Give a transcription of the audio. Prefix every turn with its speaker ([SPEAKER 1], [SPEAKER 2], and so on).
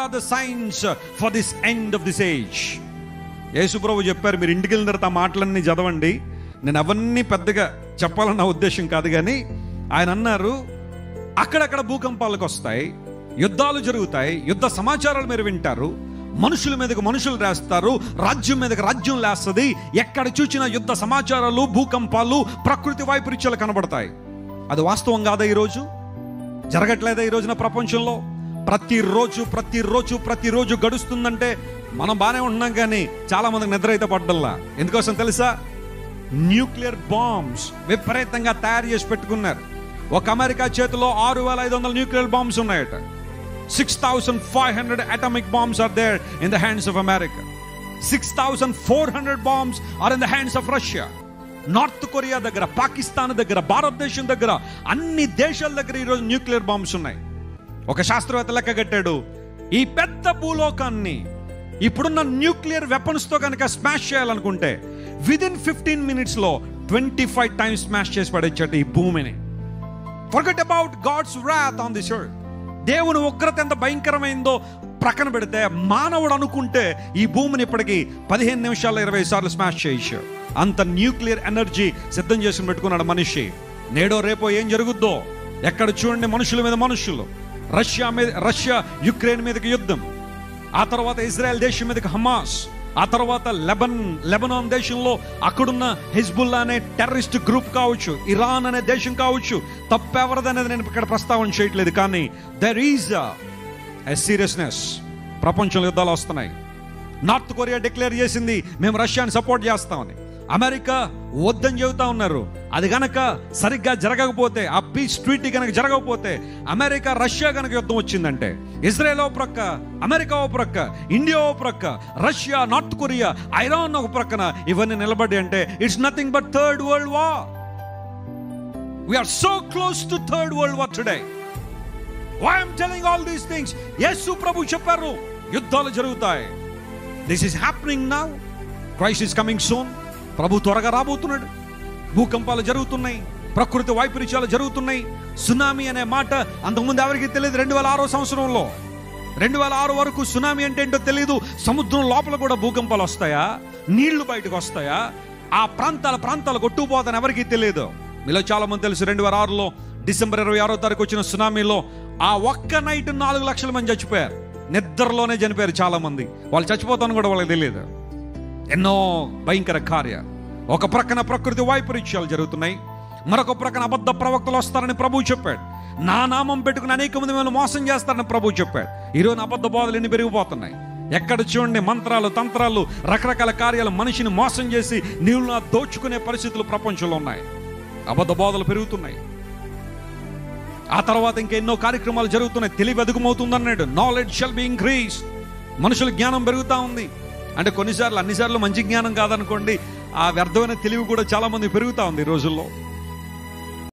[SPEAKER 1] are the signs for this end of this age? యేసు ప్రభు చెప్పారు, మీరు ఇంటికి వెళ్ళిన తర్వాత ఆ మాటలన్నీ చదవండి. నేను అవన్నీ పెద్దగా చెప్పాలన్న ఉద్దేశం కాదు, కానీ ఆయన అన్నారు, అక్కడక్కడ భూకంపాలకు వస్తాయి, యుద్ధాలు జరుగుతాయి, యుద్ధ సమాచారాలు మీరు వింటారు, మనుషుల మీదకి మనుషులు లేస్తారు, రాజ్యం మీదకి రాజ్యం లేస్తుంది. ఎక్కడ చూసినా యుద్ధ సమాచారాలు, భూకంపాలు, ప్రకృతి వైపరీత్యాలు కనబడతాయి. అది వాస్తవం కాదా? ఈరోజు జరగట్లేదా? ఈ రోజున ప్రపంచంలో ప్రతిరోజు గడుస్తుందంటే మనం బాగానే ఉంటున్నాం, కానీ చాలా మందికి నిద్ర అయితే పడ్డల్లా. ఎందుకోసం తెలుసా? న్యూక్లియర్ బాంబ్స్ విపరీతంగా తయారు చేసి పెట్టుకున్నారు. ఒక అమెరికా చేతిలో 6500 న్యూక్లియర్ బాంబ్స్ ఉన్నాయట. 6500 atomic bombs are there in the hands of America. 6400 bombs are in the hands of Russia. North Korea దగ్గర, పాకిస్తాన్ దగ్గర, భారతదేశం దగ్గర, అన్ని దేశాల దగ్గర ఈరోజు న్యూక్లియర్ బాంబ్స్ ఉన్నాయి. ఒక శాస్త్రవేత్త లెక్క కట్టాడు, ఈ పెద్ద భూలోకాన్ని ఇప్పుడున్న న్యూక్లియర్ వెపన్స్తో కనుక స్మాష్ చేయాలనుకుంటే విదిన్ 15 minutes లో 25 times స్మాష్ చేసి పడేచ్చట ఈ భూమిని. Forget about gods wrath on this earth. దేవుని ఉగ్రత ఎంత భయంకరమైందో ప్రక్కన పెడితే, మానవుడు అనుకుంటే ఈ భూమిని ఇప్పటికీ 15 నిమిషాల్లో 20 సార్లు స్మాష్ చేయొచ్చు. అంత న్యూక్లియర్ ఎనర్జీ సిద్ధం చేసి పెట్టుకున్నాడు మనిషి. నేడో రేపో ఏం జరుగుద్దో ఎక్కడ చూడండి, మనుషుల మీద మనుషులు. రష్యా యుక్రెయిన్ మీదకి యుద్ధం, ఆ తర్వాత ఇజ్రాయెల్ దేశం మీదకి హమాస్, ఆ తర్వాత లెబనాన్ దేశంలో అక్కడున్న హిజ్బుల్లా అనే టెర్రరిస్ట్ గ్రూప్ కావచ్చు, ఇరాన్ అనే దేశం కావచ్చు. తప్పెవరదనేది నేను ఇక్కడ ప్రస్తావన చేయట్లేదు, కానీ దెర్ ఈజ్ ఎ సీరియస్నెస్. ప్రపంచంలో యుద్ధాలు వస్తున్నాయి. నార్త్ కొరియా డిక్లేర్ చేసింది, మేము రష్యాని సపోర్ట్ చేస్తామని. అమెరికా వద్దని చెబుతా ఉన్నారు. అది గనక సరిగ్గా జరగకపోతే, ఆ పీస్ ట్రీటీ కనుక జరగకపోతే, అమెరికా రష్యా కనుక యుద్ధం వచ్చిందంటే, ఇజ్రాయెల్ ఓ ప్రక్క, అమెరికా ఓ ప్రక్క, ఇండియా ఓ ప్రక్క, రష్యా, నార్త్ కొరియా, ఇరాన్ ఒక ప్రక్కన, ఇవన్నీ నిలబడి అంటే it's nothing but third world war. We're so close to third world war today. Why I'm telling all these things? Yesu ప్రభు చెప్పారు, యుద్ధాలు జరుగుతాయి. This is happening now. Christ is coming soon. ప్రభు త్వరగా రాబోతున్నాడు. భూకంపాలు జరుగుతున్నాయి, ప్రకృతి వైపరీత్యాలు జరుగుతున్నాయి. సునామీ అనే మాట అంతకుముందు ఎవరికి తెలియదు. 2006 సంవత్సరంలో, 2006 వరకు సునామీ అంటే ఏంటో తెలియదు. సముద్రం లోపల కూడా భూకంపాలు వస్తాయా, నీళ్లు బయటకు వస్తాయా, ఆ ప్రాంతాలు కొట్టుకుపోతాయని ఎవరికి తెలియదు. మీలో చాలా మంది తెలుసు, 2006లో డిసెంబర్ 26వ తారీఖు వచ్చిన సునామీలో ఆ ఒక్క నైట్ 4 లక్షల మంది చచ్చిపోయారు. నిద్రలోనే చనిపోయారు చాలా మంది. వాళ్ళు చచ్చిపోతాను కూడా వాళ్ళకి తెలియదు. ఎన్నో భయంకర కార్యాలు. ఒక ప్రక్కన ప్రకృతి వైపరీత్యాలు జరుగుతున్నాయి, మరొక ప్రక్కన అబద్ధ ప్రవక్తలు వస్తారని ప్రభువు చెప్పాడు. నా నామం పెట్టుకుని అనేక మంది మిమ్మల్ని మోసం చేస్తారని ప్రభువు చెప్పాడు. ఈరోజు అబద్ధ బోధలు ఎన్ని పెరిగిపోతున్నాయి. ఎక్కడ చూడండి మంత్రాలు, తంత్రాలు, రకరకాల కార్యాలు మనిషిని మోసం చేసి నీవులు దోచుకునే పరిస్థితులు ప్రపంచంలో ఉన్నాయి. అబద్ధ బోధలు పెరుగుతున్నాయి. ఆ తర్వాత ఇంకెన్నో కార్యక్రమాలు జరుగుతున్నాయి. తెలివి అధికమవుతుందన్నాడు. Knowledge shall be increase. మనుషుల జ్ఞానం పెరుగుతూ ఉంది. అంటే అన్నిసార్లు మంచి జ్ఞానం కాదనుకోండి, ఆ వ్యర్థమైన తెలివి కూడా చాలా మంది పెరుగుతూ ఉంది ఈ రోజుల్లో.